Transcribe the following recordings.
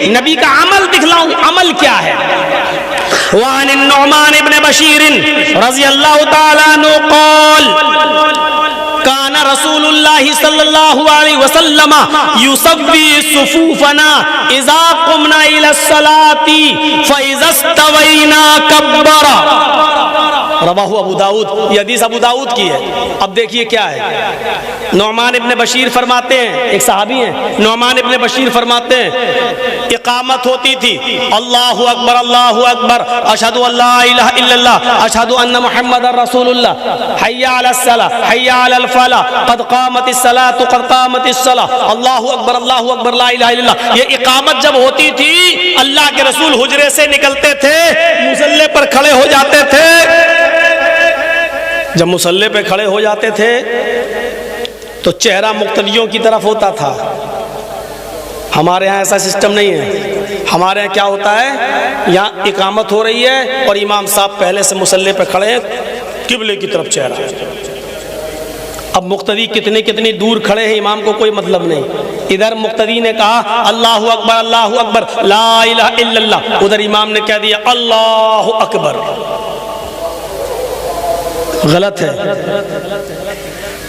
نبی کا عمل دکھلاؤں، عمل کیا ہے؟ وعن النعمان ابن بشیر رضی اللہ تعالیٰ عنہ قال کان رسول اللہ صلی اللہ علیہ وسلم یصوی صفوفنا اذا قمنا الى الصلاة فاذا استوینا کبر۔ رواہ ابو داؤد، یہ حدیث ابو داؤد کی ہے۔ اب دیکھیے کیا ہے، نعمان ابن بشیر فرماتے ہیں، ایک صحابی ہیں، نعمان ابن بشیر فرماتے ہیں اقامت ہوتی تھی، اللہ اکبر اللہ اکبر، اشہد ان لا الہ الا اللہ، اشہد ان محمد رسول اللہ، حی علی الصلاۃ حی علی الفلاح، قد قامت الصلاۃ قد قامت الصلاۃ، اللہ اکبر لا الہ الا اللہ۔ یہ اقامت جب ہوتی تھی اللہ کے رسول حجرے سے نکلتے تھے، مصلی پر کھڑے ہو جاتے تھے۔ جب مصلی پہ کھڑے ہو جاتے تھے تو چہرہ مقتدیوں کی طرف ہوتا تھا۔ ہمارے ہاں ایسا سسٹم نہیں ہے، ہمارے ہاں کیا ہوتا ہے، یہاں اقامت ہو رہی ہے اور امام صاحب پہلے سے مصلی پہ کھڑے ہیں، قبلے کی طرف چہرہ۔ اب مقتدی کتنی دور کھڑے ہیں امام کو کوئی مطلب نہیں۔ ادھر مقتدی نے کہا اللہ اکبر لا الہ الا اللہ، ادھر امام نے کہہ دیا اللہ اکبر، غلط ہے۔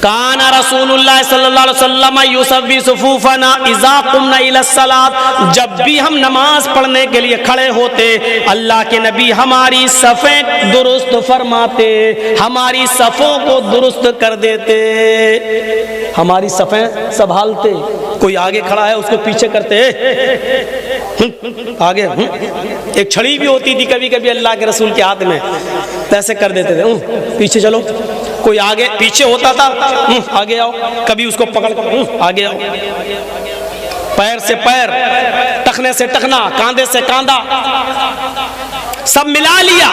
کان رسول اللہ صلی اللہ علیہ وسلم یصوی صفوفنا اذا قمنا الی الصلاۃ، جب بھی ہم نماز پڑھنے کے لیے کھڑے ہوتے اللہ کے نبی ہماری صفیں درست فرماتے، ہماری صفوں کو درست کر دیتے، ہماری صفیں سنبھالتے۔ کوئی آگے کھڑا ہے اس کو پیچھے کرتے، آگے ایک چھڑی بھی ہوتی تھی کبھی کبھی اللہ کے رسول کے ہاتھ میں، ایسے کر دیتے تھے، پیچھے چلو۔ کوئی آگے پیچھے ہوتا تھا، آگے آؤ، کبھی اس کو پکڑ کر آگے آؤ، پیر سے پیر، ٹخنے سے ٹخنا، کاندھے سے کاندھا، سب ملا لیا۔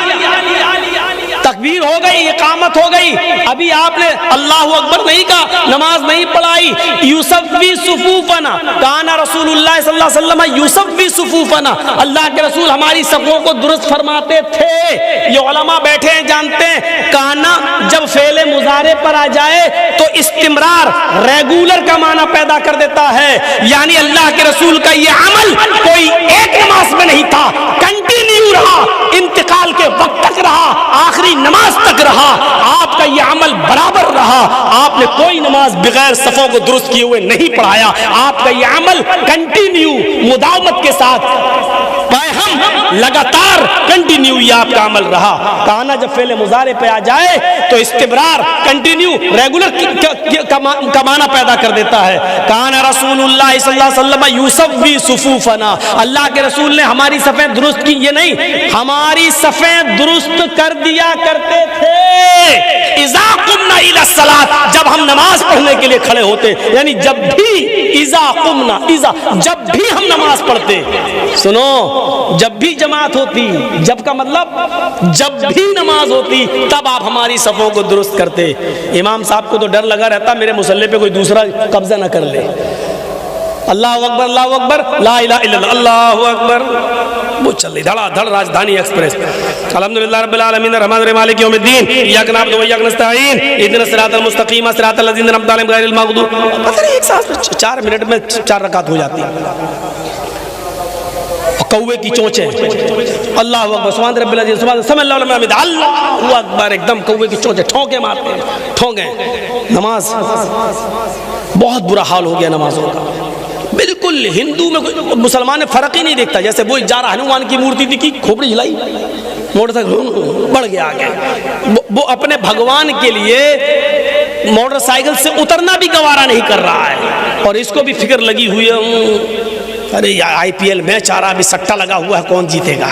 تکبیر ہو گئی، اقامت ہو گئی، ابھی آپ نے اللہ اکبر نہیں کہا، نماز نہیں پڑھائی۔ یصوی صفوفنا، کان رسول اللہ صلی اللہ علیہ وسلم یصوی صفوفنا، اللہ کے رسول ہماری صفوں کو درست فرماتے تھے۔ یہ علماء بیٹھے ہیں جانتے ہیں، کانا جب فعل مضارع پر آ جائے تو استمرار، ریگولر کا معنی پیدا کر دیتا ہے، یعنی اللہ کے رسول کا یہ عمل کوئی ایک نماز میں نہیں تھا، کنٹینیو رہا، انتقال کے وقت تک رہا، آخری نماز تک رہا، آپ کا یہ عمل برابر رہا۔ آپ نے کوئی نماز بغیر صفوں کو درست کیے ہوئے نہیں پڑھایا، آپ کا یہ عمل کنٹینیو، مداومت کے ساتھ، لگاتار کنٹینیو یہ آپ کا عمل رہا۔ کہنا جب فعل مضارع پہ آ جائے تو استمرار، کنٹینیو، ریگولر کا معنی پیدا کر دیتا ہے۔ کان رسول اللہ صلی اللہ علیہ وسلم یصوی صفوفنا، اللہ کے رسول نے ہماری صفیں درست کی، یہ نہیں، ہماری صفیں درست کر دیا کرتے تھے۔ اذا قمنا الی الصلاۃ، جب ہم نماز پڑھنے کے لیے کھڑے ہوتے، یعنی جب بھی اذا قمنا، جب بھی ہم نماز پڑھتے، سنو، جب بھی جماعت ہوتی، جب کا مطلب جب بھی نماز ہوتی، تب آپ ہماری صفوں کو درست کرتے۔ امام صاحب کو تو ڈر لگا رہتا میرے مصلی پہ کوئی دوسرا قبضہ نہ کر لے۔ اللہ اکبر لا الہ الا اللہ، اللہ اکبر، وہ چل رہی دھڑا دھڑ راجدھانی ایکسپریس۔ الحمدللہ رب العالمین الرحمن الرحیم مالک یوم الدین، ایاک نعبد و ایاک نستعین، اہدنا الصراط المستقیم صراط الذین انعمت علیہم غیر المغضوب۔ پتہ نہیں ایک ساتھ 4 منٹ میں 4 رکعت ہو جاتی ہے۔ کوے کی چونچیں، اللہ اکبر، سبحان رب العزیز، سبحان اللہ لمن حمدہ، اللہ اکبر، ایک دم کوے کی چونچیں، ٹھونکے مارتے ہیں، ٹھونکے۔ نماز بہت برا حال ہو گیا نمازوں کا، بالکل ہندو میں مسلمان نے فرق ہی نہیں دیکھتا۔ جیسے وہ جا رہا ہنومان کی مورتی تھی کی کھوپڑی ہلائی، موٹر سائیکل بڑھ گیا آگے، وہ اپنے بھگوان کے لیے موٹر سائیکل سے اترنا بھی گوارا نہیں کر رہا ہے، اور اس کو بھی فکر لگی ہوئی ہے، ارے آئی پی ایل میچ آ رہا، ابھی سٹا لگا ہوا ہے، کون جیتے گا،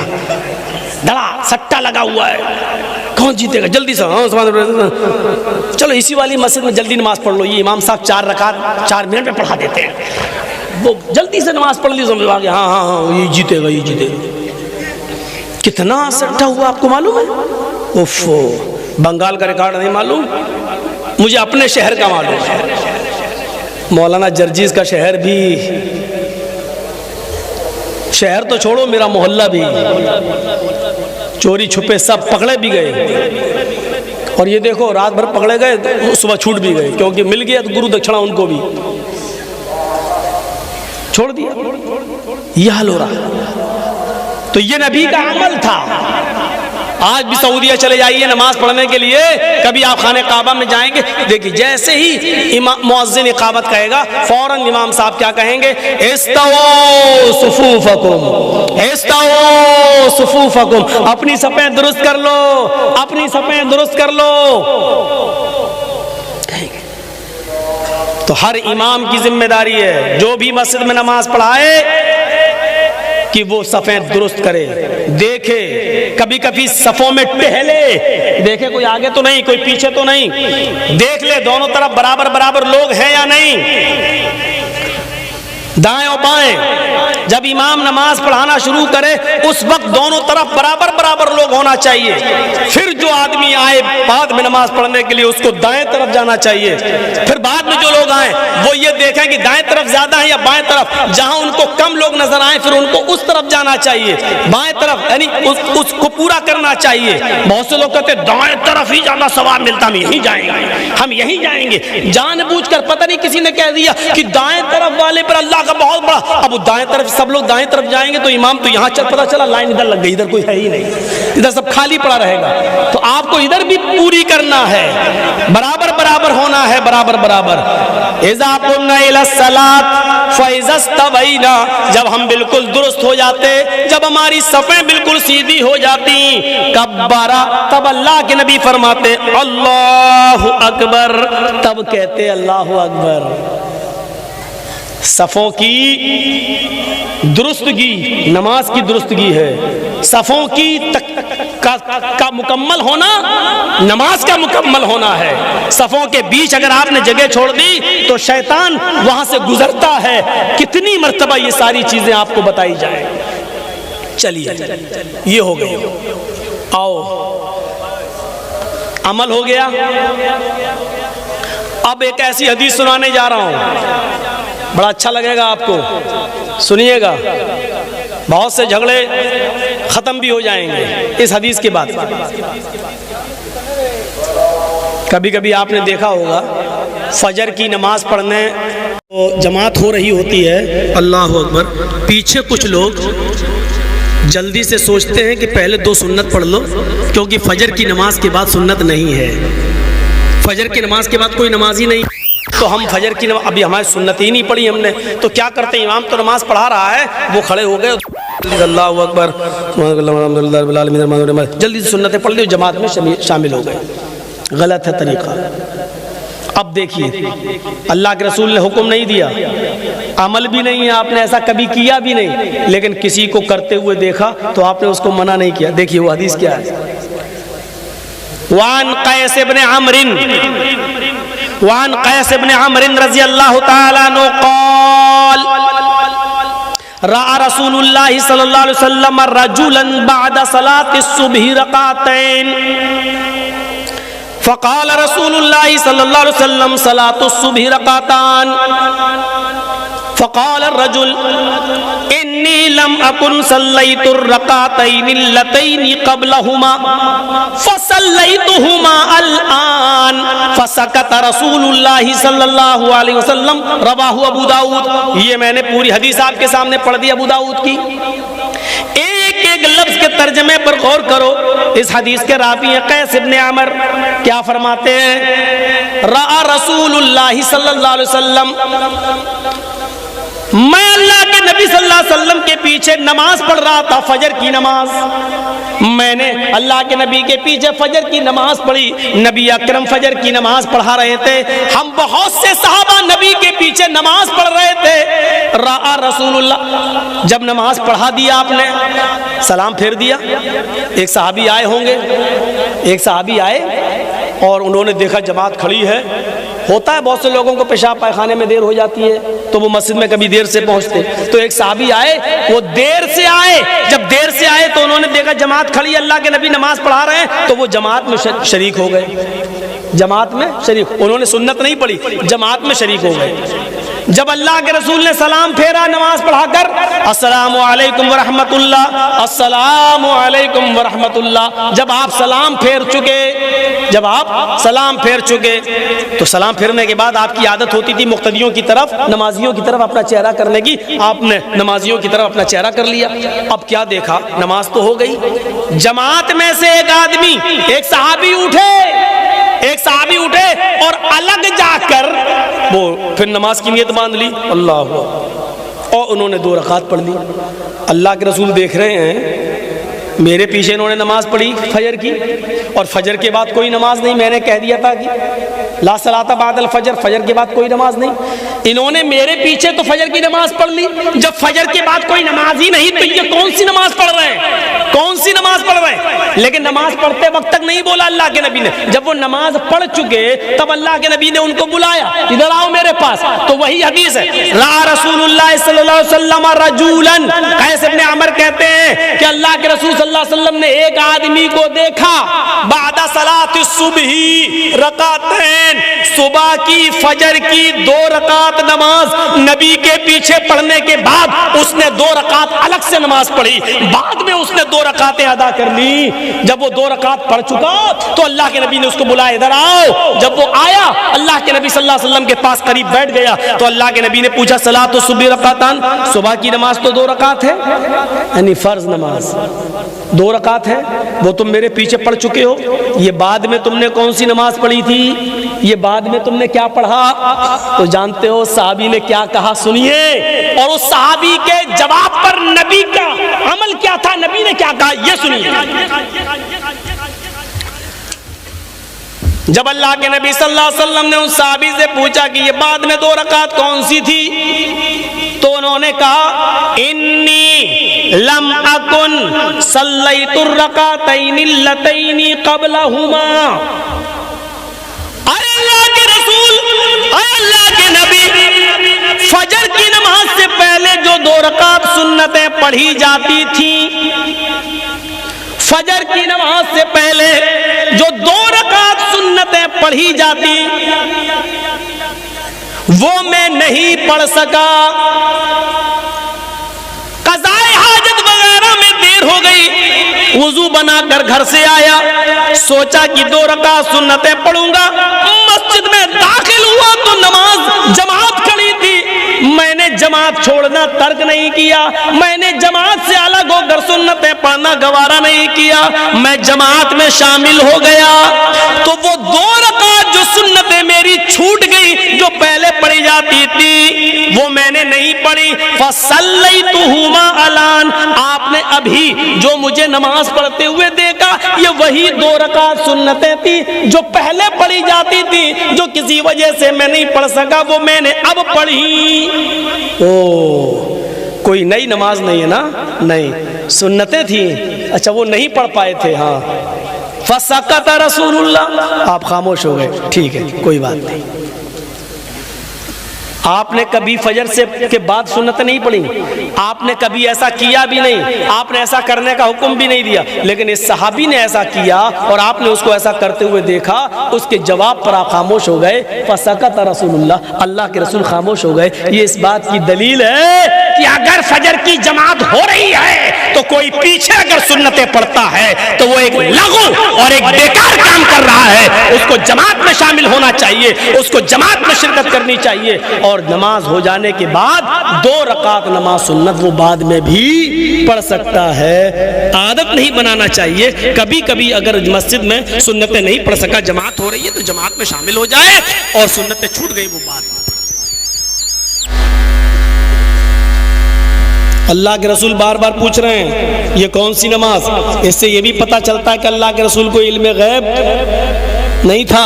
دڑا سٹا لگا ہوا ہے، کون جیتے گا، جلدی سے چلو اسی والی مسجد میں جلدی نماز پڑھ لو۔ یہ امام صاحب 4 رکعت 4 منٹ میں پڑھا دیتے ہیں، وہ جلدی سے نماز پڑھ لی، سمجھ آ گیا، ہاں یہ جیتے گا، یہ جیتے گا۔ کتنا سٹا ہوا آپ کو معلوم ہے؟ اوف، بنگال کا ریکارڈ نہیں معلوم، مجھے اپنے شہر کا معلوم ہے، مولانا جرجیز کا شہر بھی، شہر تو چھوڑو میرا محلہ بھی، چوری چھپے سب پکڑے بھی گئے، اور یہ دیکھو رات بھر پکڑے گئے، صبح چھوٹ بھی گئے، کیونکہ مل گیا تو گرو دکھشنا ان کو بھی چھوڑ دیا۔ یہ حال ہو رہا۔ تو یہ نبی کا عمل تھا۔ آج بھی سعودیہ چلے جائیے نماز پڑھنے کے لیے، کبھی آپ خانہ کعبہ میں جائیں گے، دیکھیے جیسے ہی مؤذن اقامت کہے گا فوراً امام صاحب کیا کہیں گے؟ استووا صفوفکم، استووا صفوفکم، اپنی صفیں درست کر لو، اپنی صفیں درست کر لو۔ تو ہر امام کی ذمہ داری ہے جو بھی مسجد میں نماز پڑھائے کہ وہ صفیں درست کرے، دیکھے، کبھی کبھی صفوں میں ٹہلے، دیکھے کوئی آگے تو نہیں، کوئی پیچھے تو نہیں، دیکھ لے دونوں طرف برابر برابر لوگ ہیں یا نہیں، دائیں اور بائیں۔ جب امام نماز پڑھانا شروع کرے اس وقت دونوں طرف برابر برابر لوگ ہونا چاہیے، پھر جو آدمی آئے بعد میں نماز پڑھنے کے لیے اس کو دائیں طرف جانا چاہیے، پھر بعد میں جو لوگ آئیں وہ یہ دیکھیں کہ دائیں طرف زیادہ ہیں یا بائیں طرف، جہاں ان کو کم لوگ نظر آئیں پھر ان کو اس طرف جانا چاہیے، بائیں طرف یعنی اس کو پورا کرنا چاہیے۔ بہت سے لوگ کہتے ہیں دائیں طرف ہی زیادہ ثواب ملتا، ہم یہیں جائیں گے، ہم یہیں جائیں گے، جان بوجھ کر پتہ نہیں کسی نے کہہ دیا کہ دائیں طرف والے پر اللہ کا بہت بڑا، اب وہ دائیں طرف سب لوگ دائیں طرف جائیں گے تو امام تو یہاں چل، پتہ چلا لائن ادھر لگ گئی، ادھر کوئی ہے ہی نہیں، ادھر سب خالی پڑا رہے گا۔ تو آپ کو ادھر بھی پوری کرنا ہے، برابر برابر ہونا ہے، برابر برابر۔ اذا قمنا الى الصلاۃ فاذا استوینا، جب ہم بالکل درست ہو جاتے، جب ہماری صفیں بالکل سیدھی ہو جاتی، کبرا، تب اللہ کے نبی فرماتے اللہ اکبر، تب کہتے اللہ اکبر۔ صفوں کی درستگی نماز کی درستگی ہے، صفوں کی کا مکمل ہونا نماز کا مکمل ہونا ہے۔ صفوں کے بیچ اگر آپ نے جگہ چھوڑ دی تو شیطان وہاں سے گزرتا ہے۔ کتنی مرتبہ یہ ساری چیزیں آپ کو بتائی جائیں۔ چلیے یہ ہو گئی، آؤ عمل ہو گیا۔ اب ایک ایسی حدیث سنانے جا رہا ہوں، بڑا اچھا لگے گا آپ کو، سنیے گا، بہت سے جھگڑے ختم بھی ہو جائیں گے اس حدیث کے بعد۔ کبھی کبھی آپ نے دیکھا ہوگا فجر کی نماز پڑھنے جماعت ہو رہی ہوتی ہے، اللہ اکبر، پیچھے کچھ لوگ جلدی سے سوچتے ہیں کہ پہلے 2 سنت پڑھ لو، کیونکہ فجر کی نماز کے بعد سنت نہیں ہے، فجر کی نماز کے بعد کوئی نماز ہی نہیں، تو ہم فجر کی نماز ابھی ہماری سنت ہی نہیں پڑھی ہم نے، تو کیا کرتے ہیں، امام تو نماز پڑھا رہا ہے، وہ کھڑے ہو گئے، اللہ اکبر، جلدی سے سنتیں پڑھ لی، جماعت میں شامل ہو گئے۔ غلط ہے طریقہ۔ اب دیکھیے اللہ کے رسول نے حکم نہیں دیا، عمل بھی نہیں ہے، آپ نے ایسا کبھی کیا بھی نہیں، لیکن کسی کو کرتے ہوئے دیکھا تو آپ نے اس کو منع نہیں کیا۔ دیکھیے وہ حدیث کیا ہے، وعن قیس ابن عمرو رضی اللہ تعالیٰ عنہ قال رأى رسول اللہ صلی اللہ علیہ وسلم رجلا بعد صلاة الصبح رکعتین فقال رسول اللہ صلی اللہ علیہ وسلم صلاة الصبح رکعتان فقال الرجل انی لم اکن صلیت الرکعتین اللتین قبلہما فصلیتہما الآن فسکت رسول اللہ صلی اللہ علیہ وسلم، رواہ ابو داؤد۔ یہ میں نے پوری حدیث آپ کے سامنے پڑھ دی ابو داؤد کی، ایک ایک لفظ کے ترجمے پر غور کرو۔ اس حدیث کے راوی ہیں قیس ابن عمر، کیا فرماتے ہیں، رأى رسول اللہ صلی اللہ علیہ وسلم، میں اللہ کے نبی صلی اللہ علیہ وسلم کے پیچھے نماز پڑھ رہا تھا، فجر کی نماز، میں نے اللہ کے نبی کے پیچھے فجر کی نماز پڑھی، نبی اکرم فجر کی نماز پڑھا رہے تھے، ہم بہت سے صحابہ نبی کے پیچھے نماز پڑھ رہے تھے۔ رأى رسول اللہ، جب نماز پڑھا دیا آپ نے، سلام پھیر دیا، ایک صحابی آئے ہوں گے، ایک صحابی آئے اور انہوں نے دیکھا جماعت کھڑی ہے، ہوتا ہے بہت سے لوگوں کو پیشاب پائخانے میں دیر ہو جاتی ہے تو وہ مسجد میں کبھی دیر سے پہنچتے، تو ایک صحابی آئے، وہ دیر سے آئے، جب دیر سے آئے تو انہوں نے دیکھا جماعت کھڑی ہے، اللہ کے نبی نماز پڑھا رہے ہیں، تو وہ جماعت میں شریک ہو گئے، جماعت میں شریک، انہوں نے سنت نہیں پڑھی، جماعت میں شریک ہو گئے۔ جب اللہ کے رسول نے سلام پھیرا نماز پڑھا کر، السلام علیکم ورحمۃ اللہ، السلام علیکم ورحمۃ اللہ، جب آپ سلام پھیر چکے تو سلام پھیرنے کے بعد آپ کی عادت ہوتی تھی مقتدیوں کی طرف، نمازیوں کی طرف اپنا چہرہ کرنے کی، آپ نے نمازیوں کی طرف اپنا چہرہ کر لیا۔ اب کیا دیکھا، نماز تو ہو گئی، جماعت میں سے ایک صحابی اٹھے اور الگ جا کر وہ پھر نماز کی نیت باندھ لی، اللہ، اور انہوں نے 2 رکعت پڑھ لی۔ اللہ کے رسول دیکھ رہے ہیں میرے پیچھے انہوں نے نماز پڑھی فجر کی، اور فجر کے بعد کوئی نماز نہیں، میں نے کہہ دیا تھا کہ لا صلاۃ بعد الفجر، فجر کے بعد کوئی نماز نہیں۔ انہوں نے میرے پیچھے تو فجر کی نماز پڑھ لی، جب فجر کے بعد کوئی نماز ہی نہیں تو یہ کون سی نماز پڑھ رہے ہیں؟ لیکن نماز پڑھتے وقت تک نہیں بولا اللہ کے نبی نے، جب وہ نماز پڑھ چکے تب اللہ کے نبی نے ان کو بلایا، ادھر آؤ میرے پاس، تو وہی حدیث ہے، رأى رسول اللہ صلی اللہ علیہ وسلم رجولا، قیس ابن عمر کہتے ہیں کہ اللہ کے رسول صلی اللہ علیہ وسلم نے ایک آدمی کو دیکھا، بعد صلاۃ الصبح رکعتین، صبح کی فجر کی 2 رکعت نماز نبی کے پیچھے پڑھنے کے بعد اس نے 2 رکعت الگ سے نماز پڑھی، بعد میں اس نے 2 رکعتیں ادا کر لی۔ جب وہ 2 رکعت پڑھ چکا تو اللہ کے نبی نے اس کو بلایا، ادھر آؤ۔ جب وہ آیا اللہ کے نبی صلی اللہ علیہ وسلم کے پاس قریب بیٹھ گیا تو اللہ کے نبی نے پوچھا، صلاۃ الصبح رکعتان، صبح کی نماز تو 2 رکعت ہے، یعنی فرض نماز 2 رکعت ہے، وہ تم میرے پیچھے پڑھ چکے ہو، یہ بعد میں تم نے کون سی نماز پڑھی تھی، یہ بعد میں تم نے کیا پڑھا؟ تو جانتے ہو صحابی نے کیا کہا، سنیے، اور اس صحابی کے جواب پر نبی کا عمل کیا تھا، نبی نے کیا کہا یہ سنیے۔ جب اللہ کے نبی صلی اللہ علیہ وسلم نے اس صحابی سے پوچھا کہ یہ بعد میں 2 رکعت کون سی تھی، تو انہوں نے کہا، انی لم اکن صلیت الرکعتین اللتین قبلہما، اے اللہ کے رسول، اے اللہ کے نبی، فجر کی نماز سے پہلے جو 2 رکعت سنتیں پڑھی جاتی تھیں، فجر کی نماز سے پہلے جو 2 رکعت سنتیں پڑھی جاتی وہ میں نہیں پڑھ سکا، قضاء حاجت وغیرہ میں دیر ہو گئی، وضو بنا کر گھر سے آیا، سوچا کہ 2 رکعت سنتیں پڑھوں گا، مسجد میں داخل ہوا تو نماز جماعت کھڑی تھی، میں نے جماعت چھوڑنا ترک نہیں کیا، میں نے جماعت سے الگ ہو کر سنتیں پڑھنا گوارا نہیں کیا، میں جماعت میں شامل ہو گیا، تو وہ 2 رکعت جو سنتیں میری چھوٹ گئی جو پہلے پڑھی جاتی تھی وہ میں نے نہیں پڑھی، فصلیتہما الان، آپ نے ابھی جو مجھے نماز پڑھتے ہوئے دیکھا یہ وہی 2 رکعت سنتیں تھی جو پہلے پڑھی جاتی تھی، جو کسی وجہ سے میں نہیں پڑھ سکا وہ میں نے اب پڑھی۔ کوئی نئی نماز نہیں ہے نا، نہیں، سنتیں تھیں، اچھا وہ نہیں پڑھ پائے تھے، ہاں، فسکت رسول اللہ، آپ خاموش ہو گئے، ٹھیک ہے کوئی بات نہیں۔ آپ نے کبھی فجر سے کے بعد سنت نہیں پڑھی، آپ نے کبھی ایسا کیا بھی نہیں، آپ نے ایسا کرنے کا حکم بھی نہیں دیا، لیکن اس صحابی نے ایسا کیا اور آپ نے اس کو ایسا کرتے ہوئے دیکھا، اس کے جواب پر آپ خاموش ہو گئے، فسکت رسول اللہ، اللہ کے رسول خاموش ہو گئے۔ یہ اس بات کی دلیل ہے کہ اگر فجر کی جماعت ہو رہی ہے تو کوئی پیچھے اگر سنتیں پڑھتا ہے تو وہ ایک لغو اور ایک بیکار کام کر رہا ہے، اس کو جماعت میں شامل ہونا چاہیے، اس کو جماعت میں شرکت کرنی چاہیے، اور نماز ہو جانے کے بعد 2 رکعت نماز سنت وہ بعد میں بھی پڑھ سکتا ہے، عادت نہیں بنانا چاہیے، کبھی کبھی اگر مسجد میں سنتیں نہیں پڑھ سکا، جماعت ہو رہی ہے تو جماعت میں شامل ہو جائے، اور سنتیں چھوٹ گئی وہ بعد میں۔ اللہ کے رسول بار بار پوچھ رہے ہیں یہ کون سی نماز، اس سے یہ بھی پتہ چلتا ہے کہ اللہ کے رسول کو علم غیب نہیں تھا،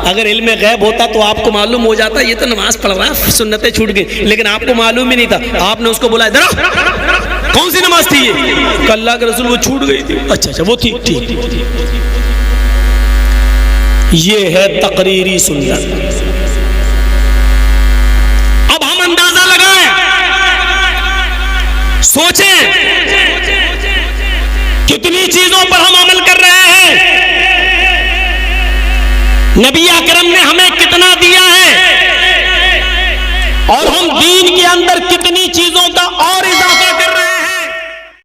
اگر علم غیب ہوتا تو آپ کو معلوم ہو جاتا یہ تو نماز پڑھ رہا ہے، سنتیں چھوٹ گئی، لیکن آپ کو معلوم بھی نہیں تھا، آپ نے اس کو بولا ادھر کون سی نماز تھی یہ، کہ اللہ کے رسول وہ چھوٹ گئی تھی، اچھا وہ تھی، ٹھیک، یہ ہے تقریری سنت۔ اب ہم اندازہ لگائیں، سوچیں کتنی چیزوں پر ہم عمل کر رہے ہیں، نبی